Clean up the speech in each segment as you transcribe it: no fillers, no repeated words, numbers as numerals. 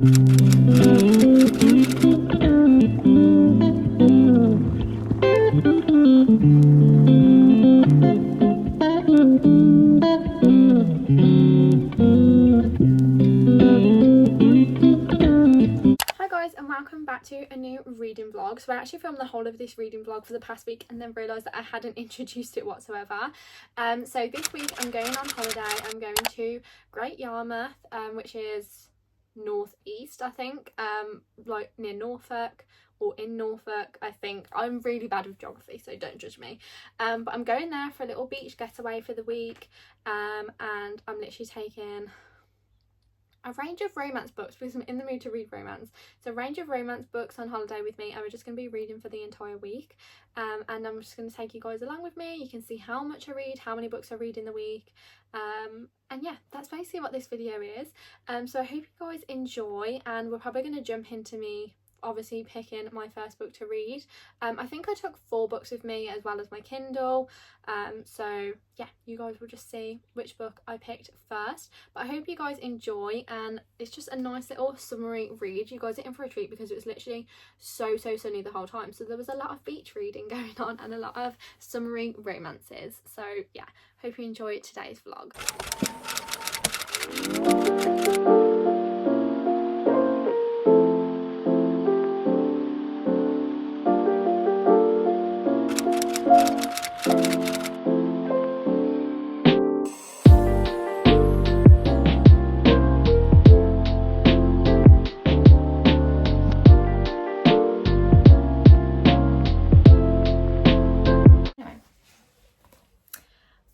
And welcome back to a new reading vlog. So I actually filmed the whole of this reading vlog for the past week and then realised that I hadn't introduced it whatsoever. So this week I'm going on holiday. I'm going to Great Yarmouth, which is northeast, I think, like near Norfolk or in Norfolk, I think. I'm really bad with geography, so don't judge me. But I'm going there for a little beach getaway for the week, and I'm literally taking a range of romance books because I'm in the mood to read romance. So a range of romance books on holiday with me, and we're just going to be reading for the entire week. And I'm just going to take you guys along with me. You can see how much I read, how many books I read in the week. And yeah, that's basically what this video is. So I hope you guys enjoy, and we're probably going to jump into me obviously picking my first book to read. I think I took 4 books with me as well as my Kindle, so yeah, you guys will just see which book I picked first. But I hope you guys enjoy, and it's just a nice little summary read. You guys are in for a treat because it was literally so sunny the whole time, so there was a lot of beach reading going on and a lot of summary romances. So yeah, hope you enjoy today's vlog.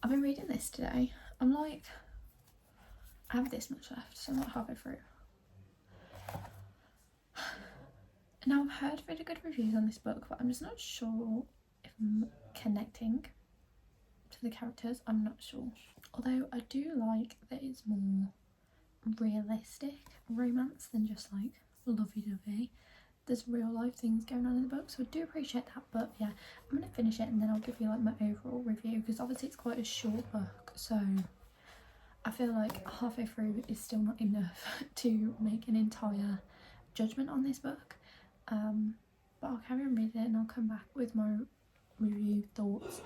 I've been reading this today. I have this much left, so I'm not halfway through. Now, I've heard really good reviews on this book, but I'm just not sure if I'm connecting to the characters. I'm not sure. Although I do like that it's more realistic romance than just like lovey-dovey. There's real life things going on in the book, so I do appreciate that. But yeah, I'm gonna finish it and then I'll give you like my overall review, because obviously it's quite a short book, so I feel like halfway through is still not enough to make an entire judgment on this book. But I'll carry on reading it and I'll come back with my review thoughts.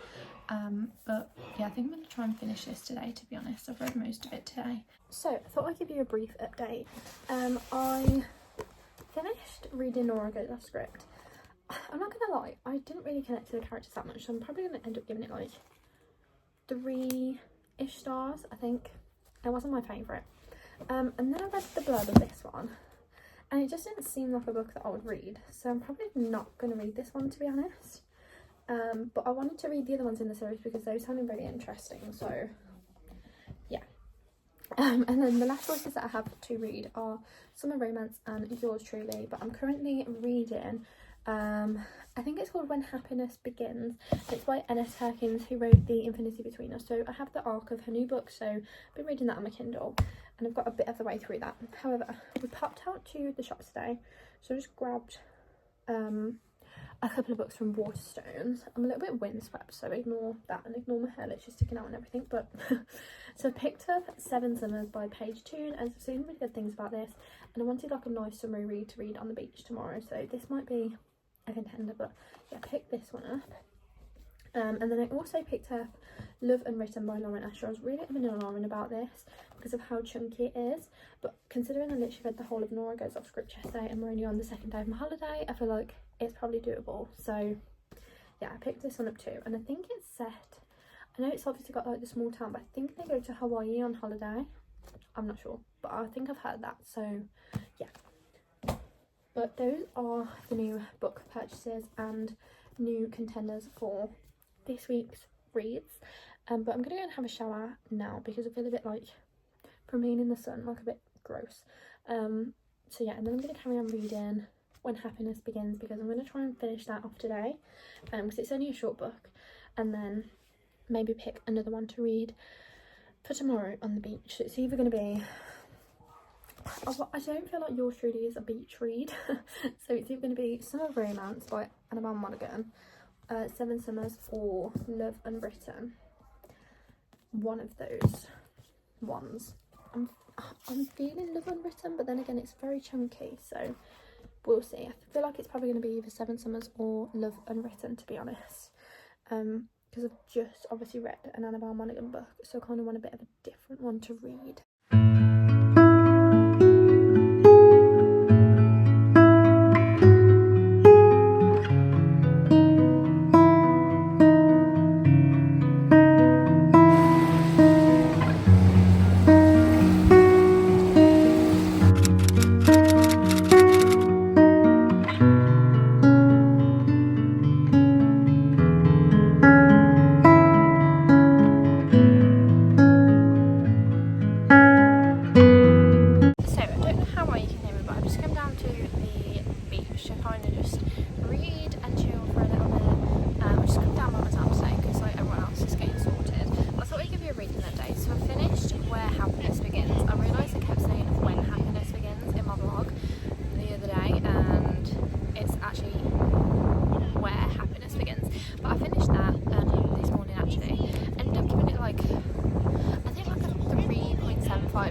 But yeah, I think I'm going to try and finish this today, to be honest. I've read most of it today. So I thought I'd give you a brief update. I finished reading Nora Goes Off Script. I'm not gonna lie, I didn't really connect to the characters that much, so I'm probably gonna end up giving it like 3-ish stars, I think. It wasn't my favourite. And then I read the blurb of this one, and it just didn't seem like a book that I would read, so I'm probably not going to read this one, to be honest. But I wanted to read the other ones in the series because those sounded really interesting, so yeah. And then the last voices that I have to read are Summer Romance and Yours Truly, but I'm currently reading, I think it's called When Happiness Begins. It's by N.S. Herkins, who wrote The Infinity Between Us. So I have the arc of her new book, so I've been reading that on my Kindle, and I've got a bit of the way through that. However, we popped out to the shop today, so I just grabbed a couple of books from Waterstones. I'm a little bit windswept, so ignore that and ignore my hair literally sticking out and everything. But so I picked up 7 Summers by Page Toon, as I've seen really good things about this, and I wanted like a nice summery read to read on the beach tomorrow, so this might be a contender. But yeah, I picked this one up. And then I also picked up Love Unwritten by Lauren Asher. I was really having an alarm about this because of how chunky it is, but considering I literally read the whole of Nora Goes Off Script yesterday and we're only on the 2nd day of my holiday, I feel like it's probably doable. So yeah, I picked this one up too, and I think it's set, I know it's obviously got like the small town, but I think they go to Hawaii on holiday. I'm not sure, but I think I've heard that, so yeah. But those are the new book purchases and new contenders for this week's reads. But I'm gonna go and have a shower now because I feel a bit like, from being in the sun, like a bit gross. So yeah, and then I'm gonna carry on reading When Happiness Begins, because I'm gonna try and finish that off today, because it's only a short book, and then maybe pick another one to read for tomorrow on the beach. So it's either gonna be, I don't feel like Yours Truly is a beach read, so it's either going to be Summer Romance by Annabelle Monaghan, 7 Summers, or Love Unwritten. One of those ones. I'm I'm feeling Love Unwritten, but then again it's very chunky, so we'll see. I feel like it's probably going to be either Seven Summers or Love Unwritten, to be honest, because I've just obviously read an Annabelle Monaghan book, so I kind of want a bit of a different one to read.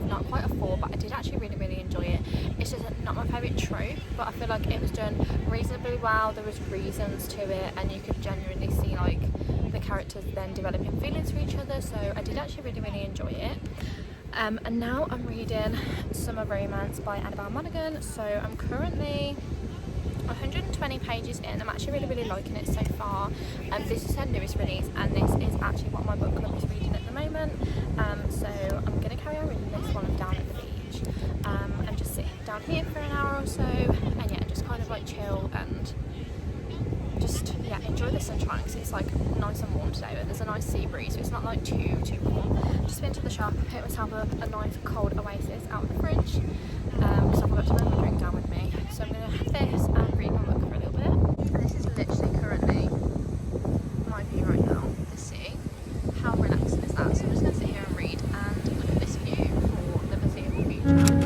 Not quite a 4, but I did actually really enjoy it. It's just not my favourite trope, but I feel like it was done reasonably well. There was reasons to it, and you could genuinely see like the characters then developing feelings for each other, so I did actually really enjoy it. And now I'm reading Summer Romance by Annabelle Monaghan, so I'm currently 120 pages in. I'm actually really liking it so far. This is her newest release, and this is actually what my book club is reading at the moment. So I'm going to carry on reading this while I'm down at the beach, and just sit down here for an hour or so, and yeah, just kind of like chill and just enjoy the sunshine, because it's like nice and warm today, but there's a nice sea breeze, so it's not like too warm. Just been to the shop, picked myself up a nice cold Oasis out of the fridge, because I forgot to bring my drink down with me, so I'm going to have this and read my book for a little bit. And this is literally currently my view right now, the sea. How relaxing is that? So I'm just going to sit here and read and look at this view for the foreseeable future.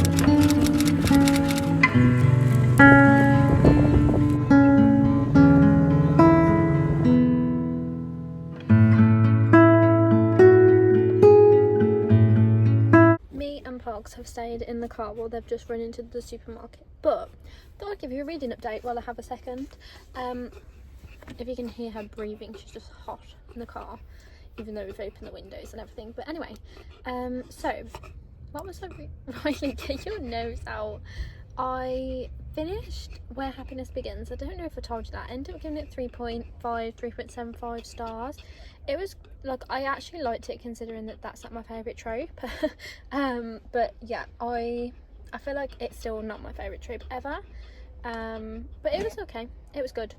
Have stayed in the car while they've just run into the supermarket, but thought I'd give you a reading update while I have a second. If you can hear her breathing, she's just hot in the car, even though we've opened the windows and everything. But anyway, so what was I Riley, get your nose out. I finished Where Happiness Begins. I don't know if I told you that. I ended up giving it 3.75 stars. It was like, I actually liked it, considering that that's not my favourite trope. But yeah, I feel like it's still not my favourite trope ever, but it was okay, it was good.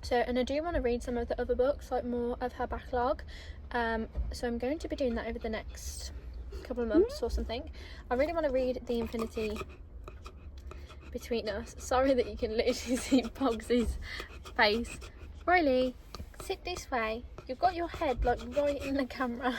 So, and I do want to read some of the other books, like more of her backlog, so I'm going to be doing that over the next couple of months or something. I really want to read The Infinity Between Us. Sorry that you can literally see Pogs's face. Riley, sit this way. You've got your head like right in the camera.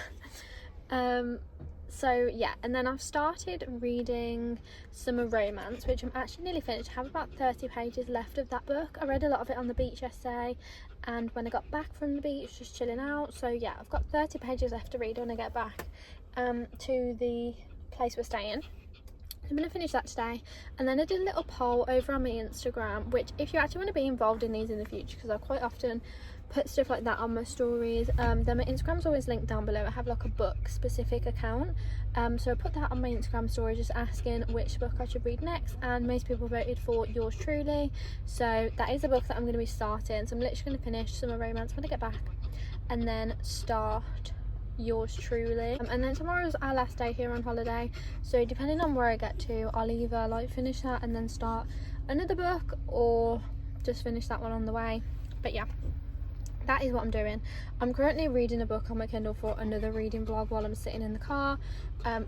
So yeah, and then I've started reading Summer Romance, which I'm actually nearly finished. I have about 30 pages left of that book. I read a lot of it on the beach yesterday, and when I got back from the beach, just chilling out. So yeah, I've got 30 pages left to read when I get back to the place we're staying. I'm going to finish that today, and then I did a little poll over on my Instagram, which if you actually want to be involved in these in the future, because I quite often put stuff like that on my stories, then my Instagram's always linked down below. I have like a book specific account, so I put that on my Instagram story, just asking which book I should read next, and most people voted for Yours Truly. So that is a book that I'm going to be starting, so I'm literally going to finish Summer Romance when I get back, and then start Yours Truly, and then tomorrow's our last day here on holiday, so depending on where I get to, I'll either like finish that and then start another book, or just finish that one on the way. But yeah, that is what I'm doing. I'm currently reading a book on my Kindle for another reading vlog while I'm sitting in the car,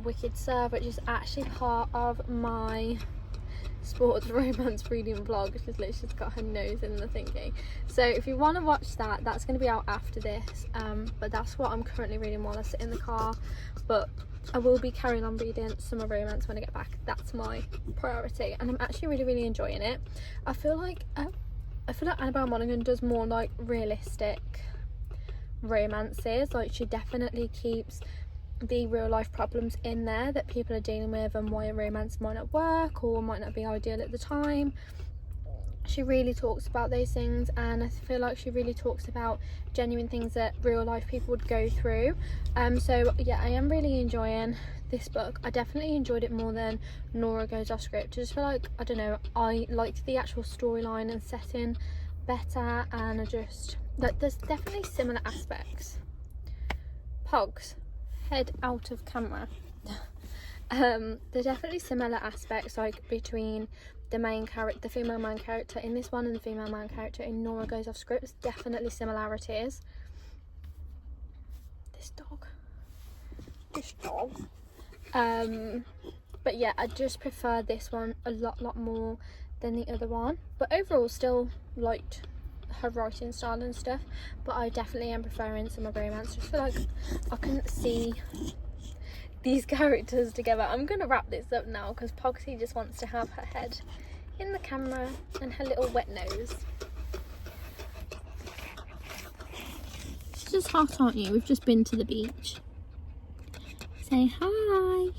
Wicked Serve, which is actually part of my sports romance reading vlog. She's literally just got her nose in the thingy. So if you want to watch that, that's going to be out after this, but that's what I'm currently reading while I sit in the car. But I will be carrying on reading Summer Romance when I get back. That's my priority, and I'm actually really enjoying it. I feel like Annabelle Monaghan does more like realistic romances. Like, she definitely keeps the real life problems in there that people are dealing with, and why a romance might not work or might not be ideal at the time. She really talks about those things, and I feel like she really talks about genuine things that real life people would go through. So yeah, I am really enjoying this book. I definitely enjoyed it more than Nora Goes Off Script. I just feel like, I don't know, I liked the actual storyline and setting better, and I just, like, there's definitely similar aspects. Pogs, head out of camera. There's definitely similar aspects, like between the main character, the female main character in this one, and the female main character in Nora Goes Off Script. There's definitely similarities. This dog. But yeah, I just prefer this one a lot more than the other one. But overall, still liked her writing style and stuff. But I definitely am preferring Summer Romance. Just feel like I couldn't see these characters together. I'm gonna wrap this up now because Pogsy just wants to have her head in the camera and her little wet nose. It's just hot, aren't you? We've just been to the beach. Say hi.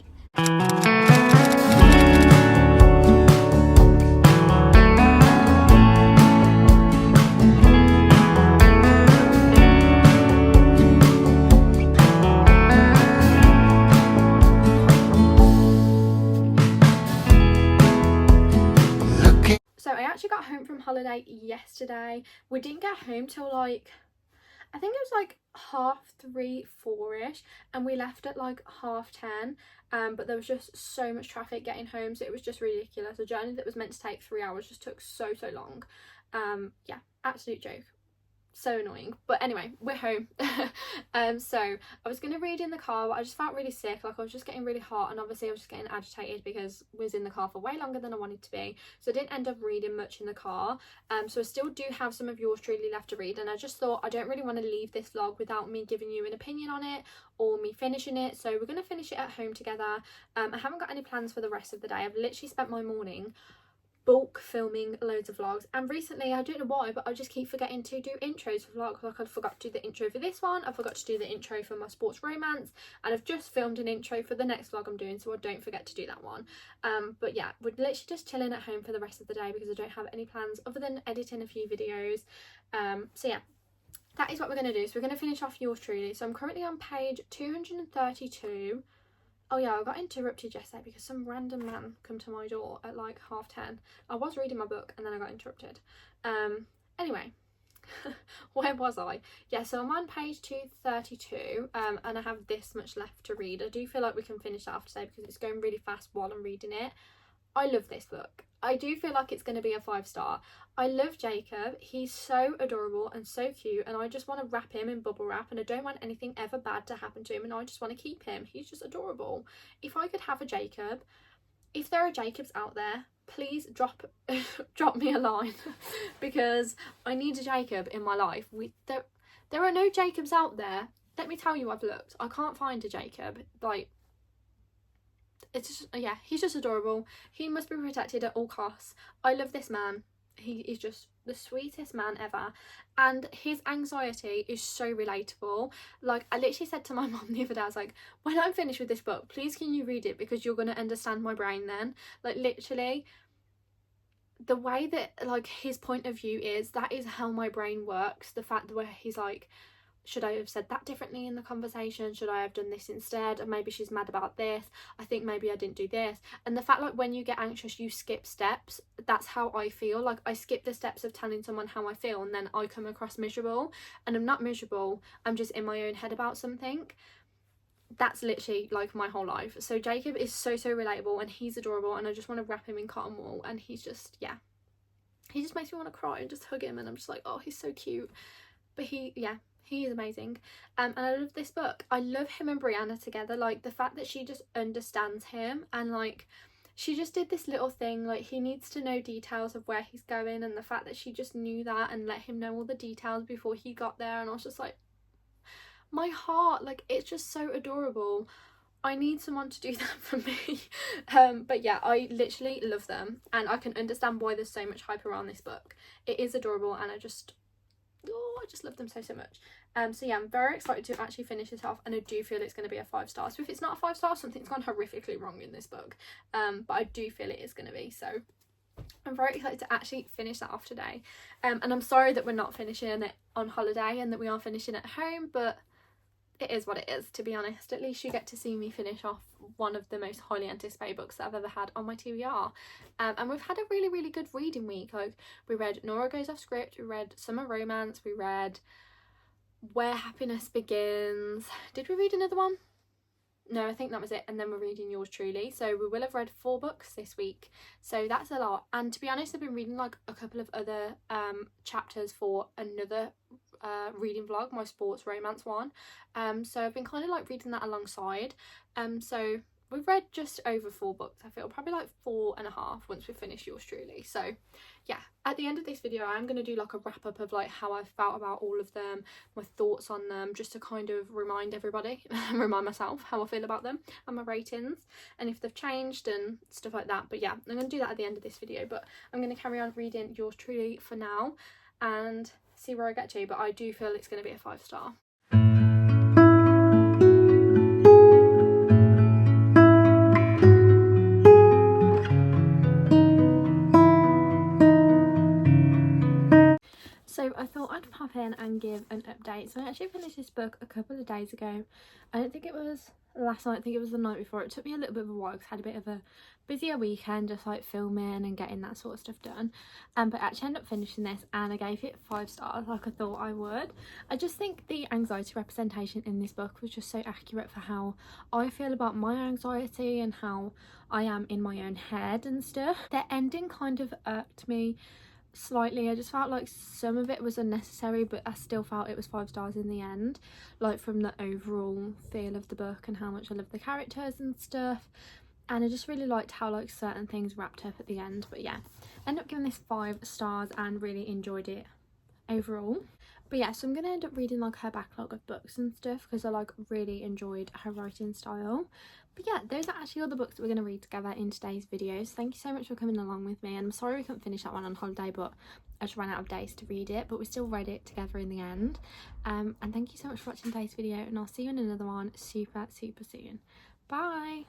So I actually got home from holiday yesterday. We didn't get home till like, I think it was like 3:30, 4ish, and we left at like 10:30. But there was just so much traffic getting home, so it was just ridiculous. A journey that was meant to take 3 hours just took so long. Yeah, absolute joke. So annoying. But anyway, we're home. So I was going to read in the car, but I just felt really sick. Like, I was just getting really hot, and obviously I was just getting agitated because I was in the car for way longer than I wanted to be. So I didn't end up reading much in the car. So I still do have some of yours truly left to read, and I just thought I don't really want to leave this vlog without me giving you an opinion on it or me finishing it. So we're going to finish it at home together. I haven't got any plans for the rest of the day. I've literally spent my morning bulk filming loads of vlogs, and recently, I don't know why, but I just keep forgetting to do intros for vlogs. Like, I forgot to do the intro for this one, I forgot to do the intro for my sports romance, and I've just filmed an intro for the next vlog I'm doing, so I don't forget to do that one. But yeah, we're literally just chilling at home for the rest of the day because I don't have any plans other than editing a few videos. So yeah, that is what we're going to do. So we're going to finish off yours truly. So I'm currently on page 232. Oh yeah, I got interrupted yesterday because some random man come to my door at like 10:30. I was reading my book and then I got interrupted. Anyway, where was I? Yeah, so I'm on page 232, and I have this much left to read. I do feel like we can finish that off today because it's going really fast while I'm reading it. I love this book. I do feel like it's going to be a 5-star. I love Jacob. He's so adorable and so cute, and I just want to wrap him in bubble wrap, and I don't want anything ever bad to happen to him, and I just want to keep him. He's just adorable. If I could have a Jacob, if there are Jacobs out there, please drop me a line because I need a Jacob in my life. There are no Jacobs out there. Let me tell you, I've looked. I can't find a Jacob. Like, it's just, yeah, he's just adorable. He must be protected at all costs. I love this man. He is just the sweetest man ever, and his anxiety is so relatable. Like, I literally said to my mom the other day, I was like, when I'm finished with this book, please can you read it, because you're going to understand my brain then. Like, literally the way that, like, his point of view is, that is how my brain works. The fact where he's like, should I have said that differently in the conversation? Should I have done this instead? And maybe she's mad about this. I think maybe I didn't do this. And the fact, like, when you get anxious, you skip steps. That's how I feel. Like, I skip the steps of telling someone how I feel, and then I come across miserable. And I'm not miserable. I'm just in my own head about something. That's literally, like, my whole life. So Jacob is so relatable, and he's adorable, and I just want to wrap him in cotton wool. And he's just, yeah. He just makes me want to cry and just hug him. And I'm just like, oh, he's so cute. But he is amazing. And I love this book. I love him and Brianna together. Like, the fact that she just understands him, and like, she just did this little thing, like, he needs to know details of where he's going, and the fact that she just knew that and let him know all the details before he got there. And I was just like, my heart, like, it's just so adorable. I need someone to do that for me. But yeah, I literally love them, and I can understand why there's so much hype around this book. It is adorable, and oh, I just love them so much. So yeah, I'm very excited to actually finish this off, and I do feel it's going to be a 5 star. So if it's not a 5 star, something's gone horrifically wrong in this book, but I do feel it is going to be. So I'm very excited to actually finish that off today, and I'm sorry that we're not finishing it on holiday and that we are finishing at home, but it is what it is, to be honest. At least you get to see me finish off one of the most highly anticipated books that I've ever had on my TBR. And we've had a really good reading week. Like, we read Nora Goes Off Script, we read Summer Romance, we read Where Happiness Begins. Did we read another one? No, I think that was it. And then we're reading Yours Truly. So we will have read 4 books this week. So that's a lot. And to be honest, I've been reading like a couple of other chapters for another reading vlog, my sports romance one. So I've been kind of like reading that alongside. So we've read just over 4 books, I feel, probably like 4.5 once we finish Yours Truly. So yeah, at the end of this video I'm going to do like a wrap up of like how I felt about all of them, my thoughts on them, just to kind of remind everybody remind myself how I feel about them and my ratings and if they've changed and stuff like that. But yeah, I'm going to do that at the end of this video, but I'm going to carry on reading Yours Truly for now and see where I get to. But I do feel it's going to be a 5 star. So I thought I'd pop in and give an update. So I actually finished this book a couple of days ago. I don't think it was last night, I think it was the night before. It took me a little bit of a while because I had a bit of a busier weekend, just like filming and getting that sort of stuff done. But I actually ended up finishing this and I gave it 5 stars like I thought I would. I just think the anxiety representation in this book was just so accurate for how I feel about my anxiety and how I am in my own head and stuff. The ending kind of irked me slightly. I just felt like some of it was unnecessary, but I still felt it was 5 stars in the end, like from the overall feel of the book and how much I love the characters and stuff. And I just really liked how like certain things wrapped up at the end. But yeah, I ended up giving this 5 stars and really enjoyed it overall. But yeah, so I'm gonna end up reading like her backlog of books and stuff because I like really enjoyed her writing style. But yeah, those are actually all the books that we're going to read together in today's videos. Thank you so much for coming along with me, and I'm sorry we couldn't finish that one on holiday, but I just ran out of days to read it, but we still read it together in the end. And thank you so much for watching today's video, and I'll see you in another one super soon. Bye.